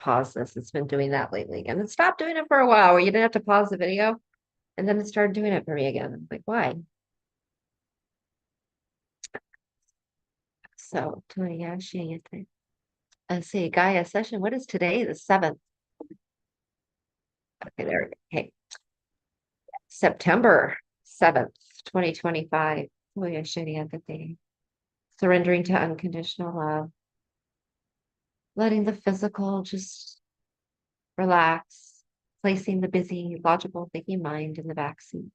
pause this. It's been doing that lately. And it stopped doing it for a while where you didn't have to pause the video. And then it started doing it for me again. I'm like, why? So, let's see, Gaia session. What is today? The 7th. Okay, there we go. Okay. September 7th, 2025. Surrendering to unconditional love. Letting the physical just relax. Placing the busy, logical thinking mind in the backseat.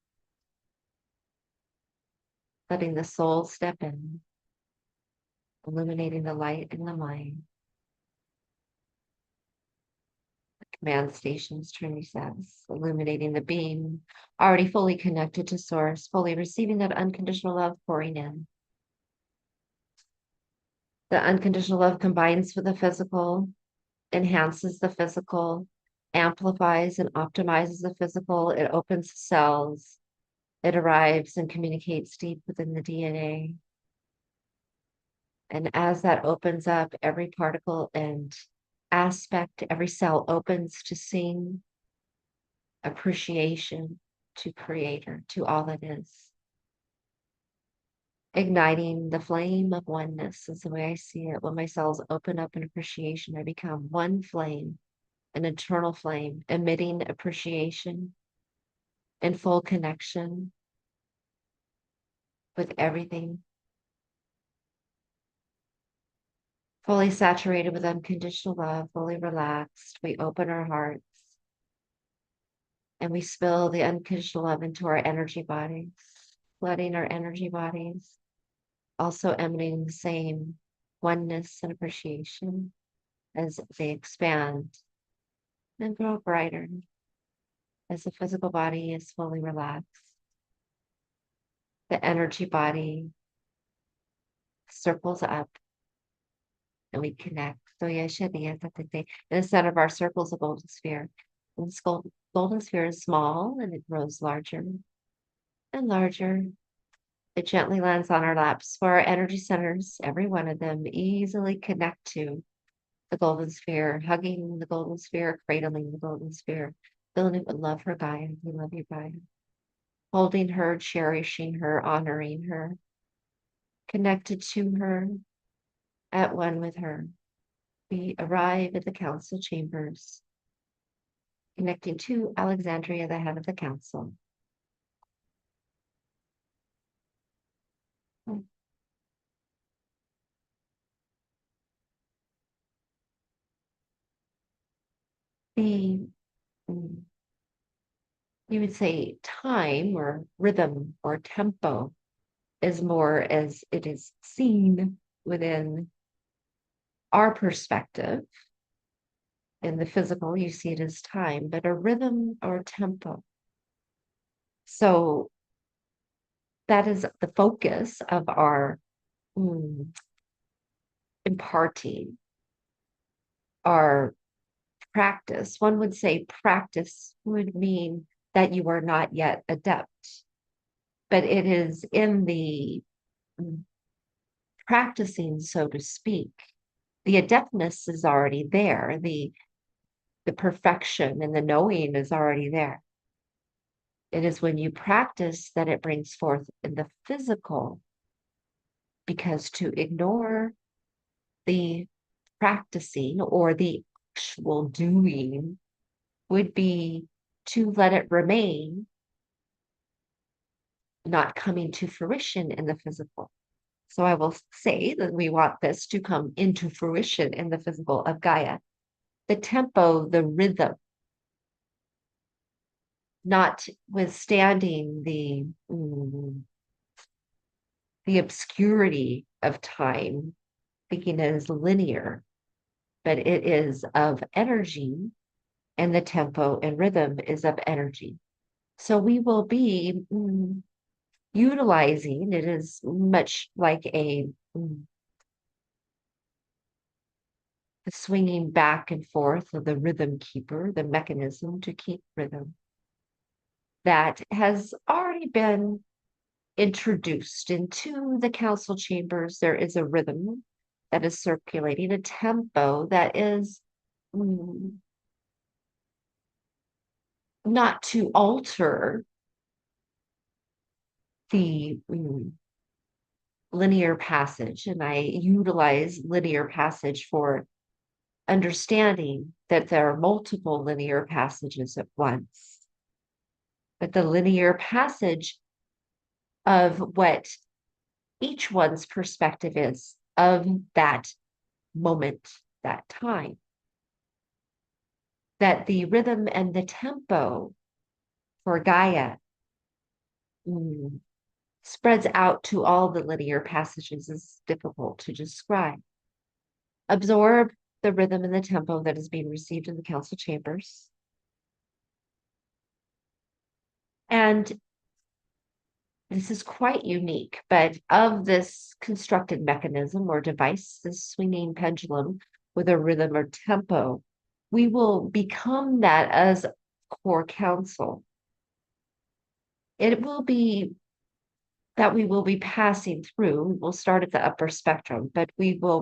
Letting the soul step in. Illuminating the light in the mind. Command stations turn resets, illuminating the beam, already fully connected to source, fully receiving that unconditional love pouring in. The unconditional love combines with the physical, enhances the physical, amplifies and optimizes the physical. It opens cells. It arrives and communicates deep within the DNA. And as that opens up, every particle and aspect, every cell opens to sing appreciation to Creator, to all that is. Igniting the flame of oneness is the way I see it. When my cells open up in appreciation, I become one flame, an eternal flame, emitting appreciation in full connection with everything, fully saturated with unconditional love, fully relaxed. We open our hearts and we spill the unconditional love into our energy bodies, flooding our energy bodies, also emanating the same oneness and appreciation as they expand and grow brighter as the physical body is fully relaxed. The energy body circles up and we connect. So in the center of our circle is a golden sphere. And this golden sphere is small and it grows larger and larger. It gently lands on our laps for our energy centers. Every one of them easily connect to the golden sphere, hugging the golden sphere, cradling the golden sphere, filling it with love for Gaia. We love you, Gaia. Holding her, cherishing her, honoring her, connected to her, at one with her. We arrive at the council chambers, connecting to Alexandria, the head of the council. The you would say time or rhythm or tempo is more as it is seen within our perspective. In the physical, you see it as time, but a rhythm or tempo. So that is the focus of our imparting, our practice. One would say practice would mean that you are not yet adept, but it is in the practicing, so to speak. The adeptness is already there. The perfection and the knowing is already there. It is when you practice that it brings forth in the physical, because to ignore the practicing or the actual doing would be to let it remain, not coming to fruition in the physical. So I will say that we want this to come into fruition in the physical of Gaia. The tempo, the rhythm, notwithstanding the obscurity of time, thinking it is linear, but it is of energy, and the tempo and rhythm is of energy. So we will be utilizing it is much like a the swinging back and forth of the rhythm keeper, the mechanism to keep rhythm that has already been introduced into the council chambers. There is a rhythm that is circulating, a tempo that is mm, not to alter the linear passage. And I utilize linear passage for understanding that there are multiple linear passages at once. But the linear passage of what each one's perspective is of that moment, that time. That the rhythm and the tempo for Gaia spreads out to all the linear passages is difficult to describe. Absorb the rhythm and the tempo that is being received in the council chambers. And this is quite unique, but of this constructed mechanism or device, this swinging pendulum with a rhythm or tempo, we will become that as core council. It will be that we will be passing through. We'll start at the upper spectrum, but we will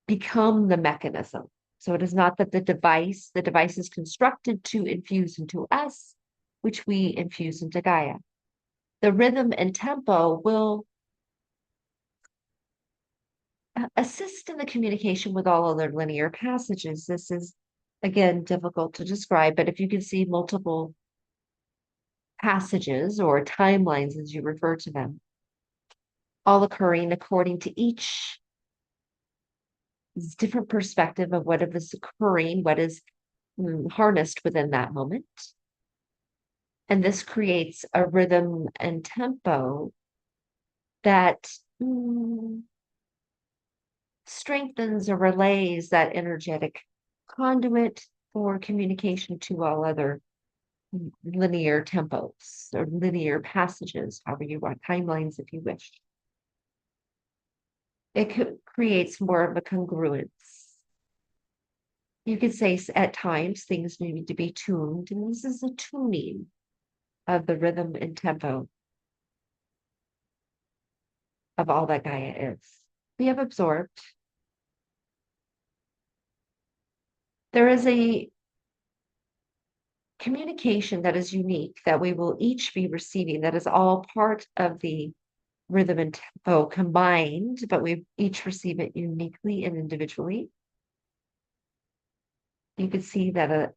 become the mechanism. So it is not that the device is constructed to infuse into us, which we infuse into Gaia. The rhythm and tempo will assist in the communication with all other linear passages. This is, again, difficult to describe, but if you can see multiple passages or timelines, as you refer to them, all occurring according to each different perspective of what is occurring, what is harnessed within that moment. And this creates a rhythm and tempo that strengthens or relays that energetic conduit for communication to all other linear tempos or linear passages, however you want, timelines if you wish. It creates more of a congruence. You could say at times things need to be tuned, and this is a tuning of the rhythm and tempo of all that Gaia is. We have absorbed. There is a communication that is unique that we will each be receiving, that is all part of the rhythm and tempo combined, but we each receive it uniquely and individually. You could see that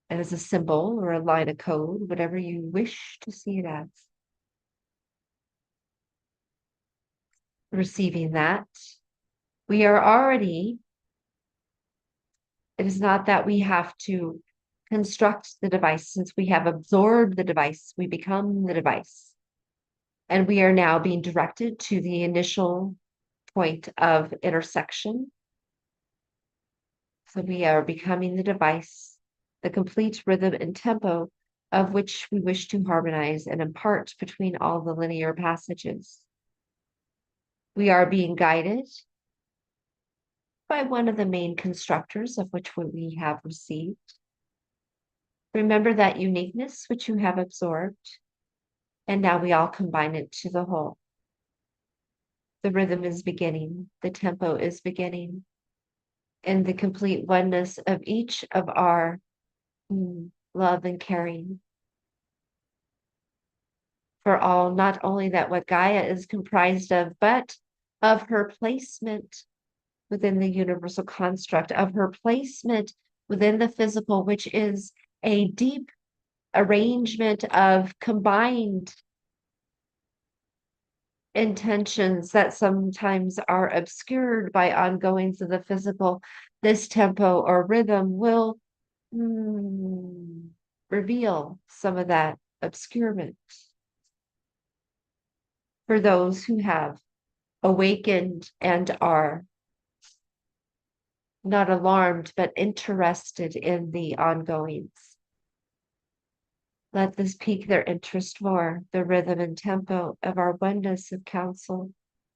as a symbol or a line of code, whatever you wish to see it as. Receiving that, we are already, it is not that we have to construct the device. Since we have absorbed the device, we become the device. And we are now being directed to the initial point of intersection. So we are becoming the device, the complete rhythm and tempo of which we wish to harmonize and impart between all the linear passages. We are being guided by one of the main constructors of which we have received. Remember that uniqueness which you have absorbed, and now we all combine it to the whole. The rhythm is beginning, the tempo is beginning, and the complete oneness of each of our love and caring for all, not only that what Gaia is comprised of, but of her placement within the universal construct, of her placement within the physical, which is a deep arrangement of combined intentions that sometimes are obscured by ongoings of the physical. This tempo or rhythm will reveal some of that obscurement for those who have awakened and are not alarmed, but interested in the ongoings. Let this pique their interest more, the rhythm and tempo of our oneness of counsel,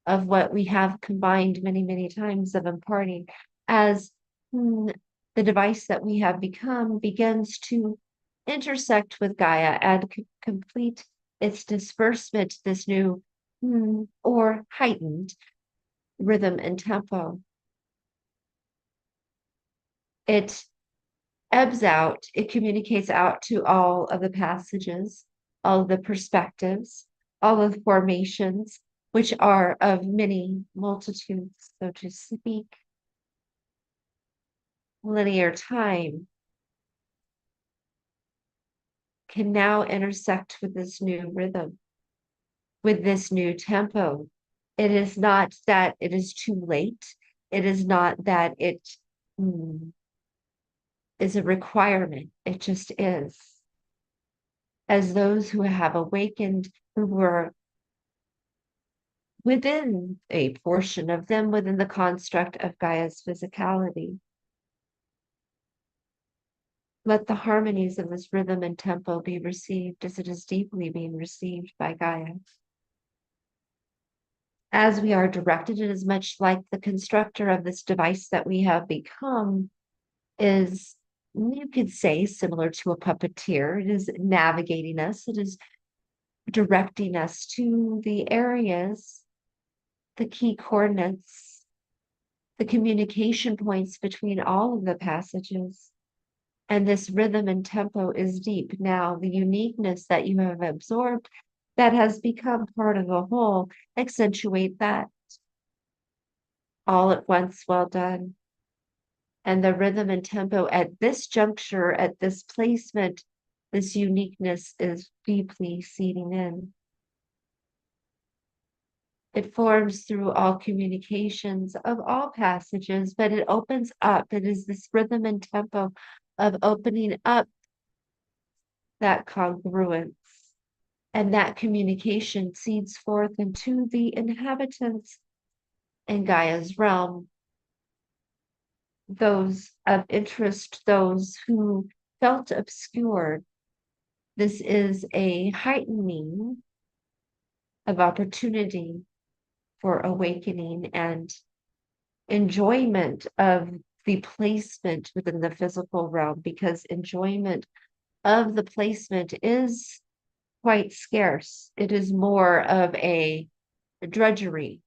of what we have combined many, many times of imparting, as the device that we have become begins to intersect with Gaia and complete its disbursement, this new or heightened rhythm and tempo. it ebbs out, it communicates out to all of the passages, all of the perspectives, all of the formations, which are of many multitudes, so to speak. Linear time can now intersect with this new rhythm, with this new tempo. It is not that it is too late. It is not that it is a requirement. It just is. As those who have awakened, who were within a portion of them, within the construct of Gaia's physicality, let the harmonies of this rhythm and tempo be received as it is deeply being received by Gaia. As we are directed, it is much like the constructor of this device that we have become is, you could say, similar to a puppeteer. It is navigating us, it is directing us to the areas, the key coordinates, the communication points between all of the passages. And this rhythm and tempo is deep. Now, the uniqueness that you have absorbed that has become part of the whole, accentuate that all at once. Well done. And the rhythm and tempo at this juncture, at this placement, this uniqueness is deeply seeding in. It forms through all communications of all passages, but it opens up. It is this rhythm and tempo of opening up that congruence. And that communication seeds forth into the inhabitants in Gaia's realm, those of interest, those who felt obscured. This is a heightening of opportunity for awakening and enjoyment of the placement within the physical realm, because enjoyment of the placement is quite scarce. It is more of a drudgery.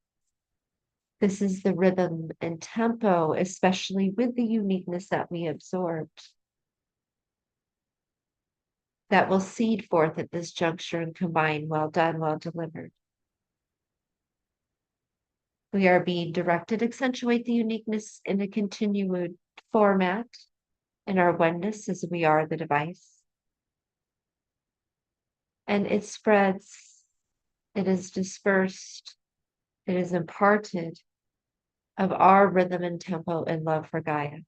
This is the rhythm and tempo, especially with the uniqueness that we absorbed, that will seed forth at this juncture and combine. Well done, well delivered. We are being directed, accentuate the uniqueness in a continued format in our oneness as we are the device. And it spreads, it is dispersed, it is imparted of our rhythm and tempo and love for Gaia.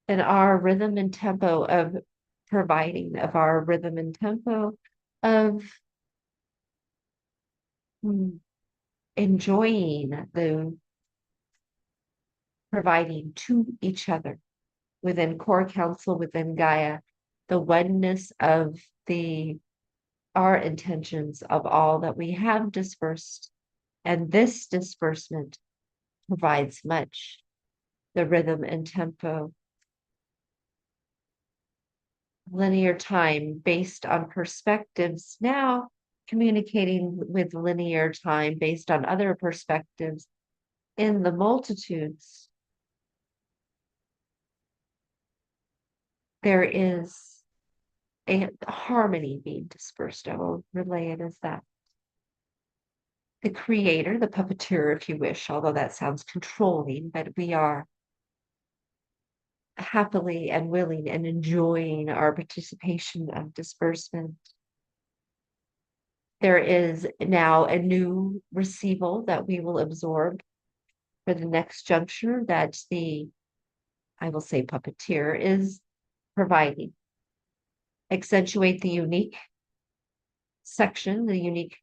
And our rhythm and tempo of providing, of our rhythm and tempo of enjoying the providing to each other within core council, within Gaia, the oneness of our intentions of all that we have dispersed. And this disbursement provides much, the rhythm and tempo. Linear time based on perspectives, now communicating with linear time based on other perspectives in the multitudes. There is a harmony being dispersed. I will relay it as that. The creator, the puppeteer, if you wish, although that sounds controlling, but we are happily and willing and enjoying our participation of disbursement. There is now a new receival that we will absorb for the next juncture that I will say puppeteer is providing. Accentuate the unique section, the unique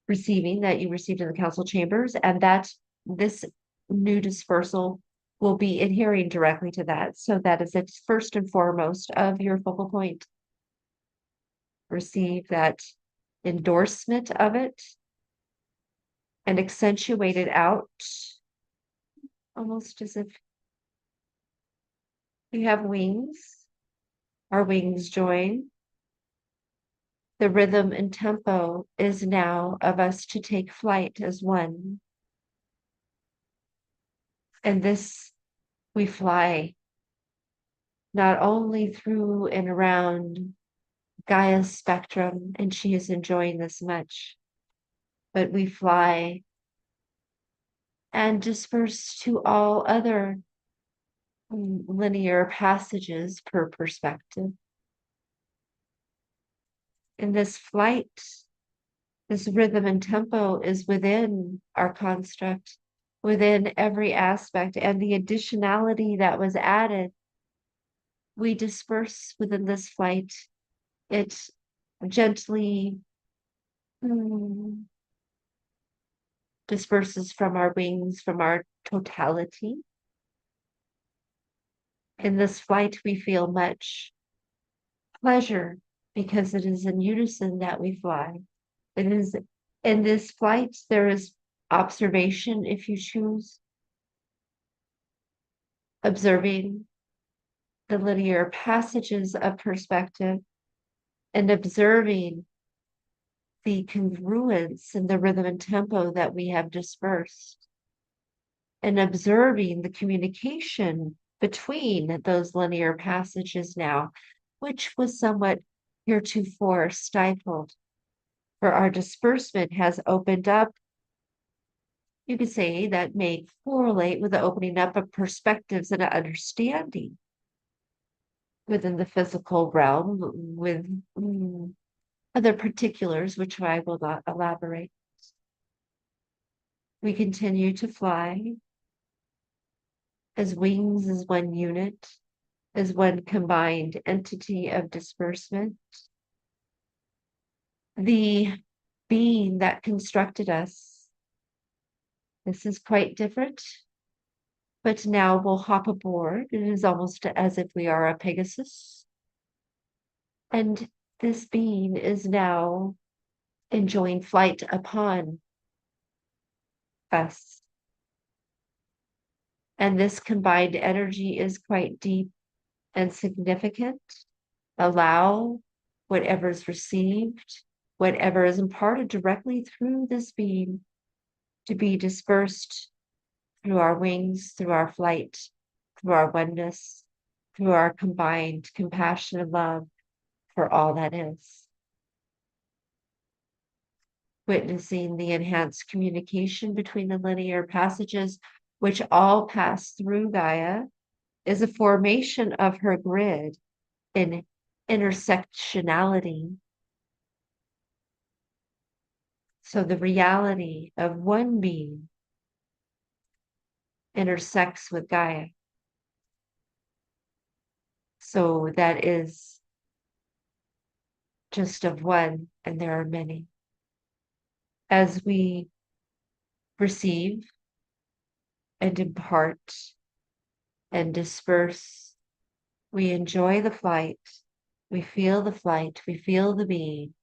receiving that you received in the council chambers, and that this new dispersal will be adhering directly to that. So that is it first and foremost of your focal point. Receive that endorsement of it and accentuate it out, almost as if you have wings. Our wings join. The rhythm and tempo is now of us to take flight as one. And this, we fly not only through and around Gaia's spectrum, and she is enjoying this much, but we fly and disperse to all other linear passages per perspective. In this flight, this rhythm and tempo is within our construct, within every aspect, and the additionality that was added, we disperse within this flight. It gently disperses from our wings, from our totality. In this flight, we feel much pleasure because it is in unison that we fly. It is in this flight, there is observation if you choose, observing the linear passages of perspective and observing the congruence in the rhythm and tempo that we have dispersed and observing the communication between those linear passages now, which was somewhat heretofore stifled, for our disbursement has opened up. You could say that may correlate with the opening up of perspectives and understanding within the physical realm with other particulars, which I will not elaborate. We continue to fly as wings, as one unit, as one combined entity of disbursement. The being that constructed us, this is quite different, but now we'll hop aboard. It is almost as if we are a Pegasus. And this being is now enjoying flight upon us. And this combined energy is quite deep and significant. Allow whatever is received, whatever is imparted directly through this being to be dispersed through our wings, through our flight, through our oneness, through our combined compassion and love for all that is. Witnessing the enhanced communication between the linear passages, which all pass through Gaia, is a formation of her grid in intersectionality. So the reality of one being intersects with Gaia. So that is just of one, and there are many. As we receive and impart and disperse, we enjoy the flight, we feel the flight, we feel the being.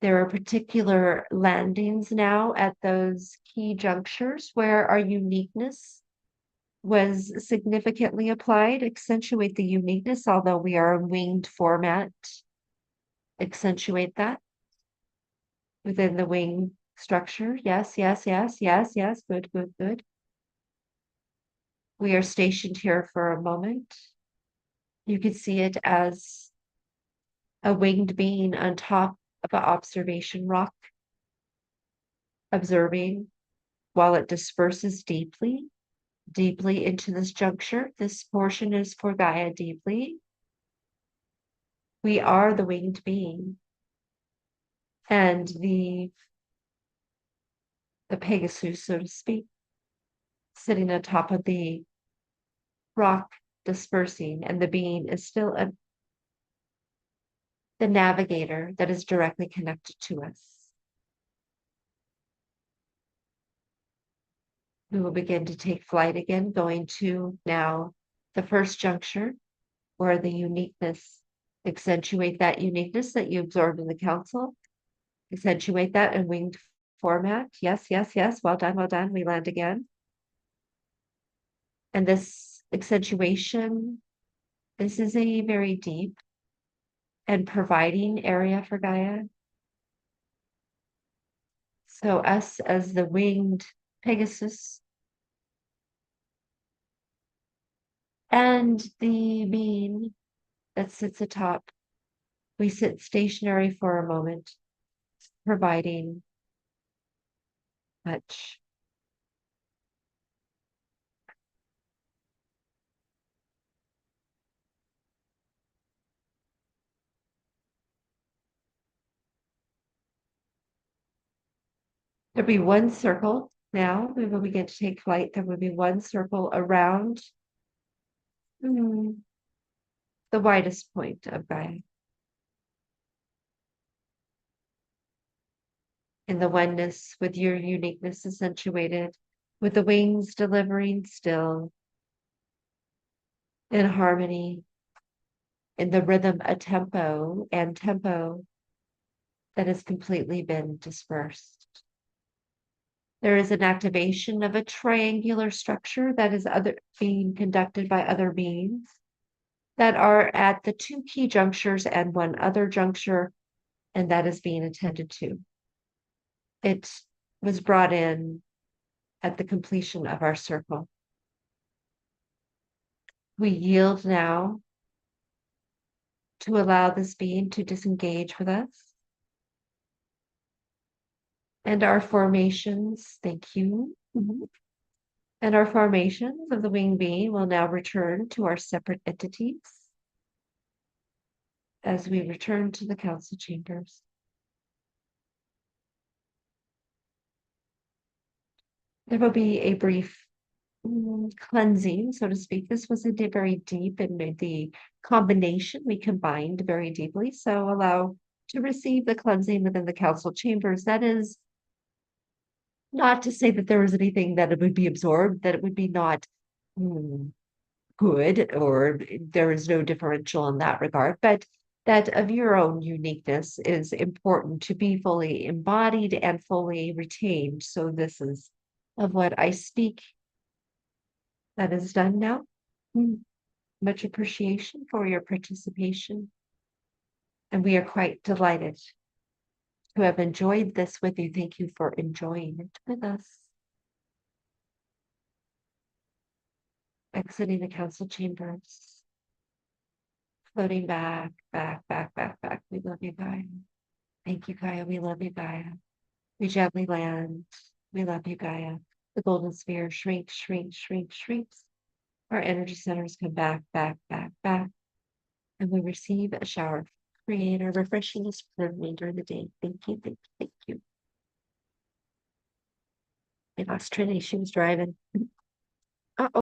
There are particular landings now at those key junctures where our uniqueness was significantly applied, accentuate the uniqueness, although we are a winged format, accentuate that within the wing structure. Yes, yes, yes, yes, yes, good, good, good. We are stationed here for a moment. You could see it as a winged being on top of an observation rock, observing while it disperses deeply, deeply into this juncture. This portion is for Gaia deeply. We are the winged being. And the Pegasus, so to speak, sitting on top of the rock dispersing, and the being is still the navigator that is directly connected to us. We will begin to take flight again, going to now the first juncture where the uniqueness, accentuate that uniqueness that you absorbed in the council, accentuate that in winged format. Yes, yes, yes. Well done, well done. We land again. And this accentuation, this is a very deep and providing area for Gaia. So us as the winged Pegasus And the being that sits atop, we sit stationary for a moment, providing much. There'll be one circle now. We will begin to take flight. There will be one circle around the widest point of Gaia. In the oneness with your uniqueness accentuated, with the wings delivering still in harmony, in the rhythm, a tempo and tempo that has completely been dispersed. There is an activation of a triangular structure that is being conducted by other beings that are at the two key junctures and one other juncture, and that is being attended to. It was brought in at the completion of our circle. We yield now to allow this being to disengage with us. And our formations, thank you. And our formations of the wing being will now return to our separate entities as we return to the council chambers. There will be a brief cleansing, so to speak. This was a very deep, and the combination we combined very deeply. So allow to receive the cleansing within the council chambers. That is not to say that there was anything that it would be absorbed, that it would be not good, or there is no differential in that regard, but that of your own uniqueness is important to be fully embodied and fully retained. So this is of what I speak. That is done now. Much appreciation for your participation. And we are quite delighted to have enjoyed this with you. Thank you for enjoying it with us. Exiting the council chambers. Floating back, back, back, back, back. We love you, Gaia. Thank you, Gaia. We love you, Gaia. We gently land. We love you, Gaia. The golden sphere shrinks, shrinks, shrinks, shrinks. Our energy centers come back, back, back, back. And we receive a shower of creator, refreshing us for the remainder of the day. Thank you, thank you, thank you. I lost Trinity. She was driving. Uh-oh.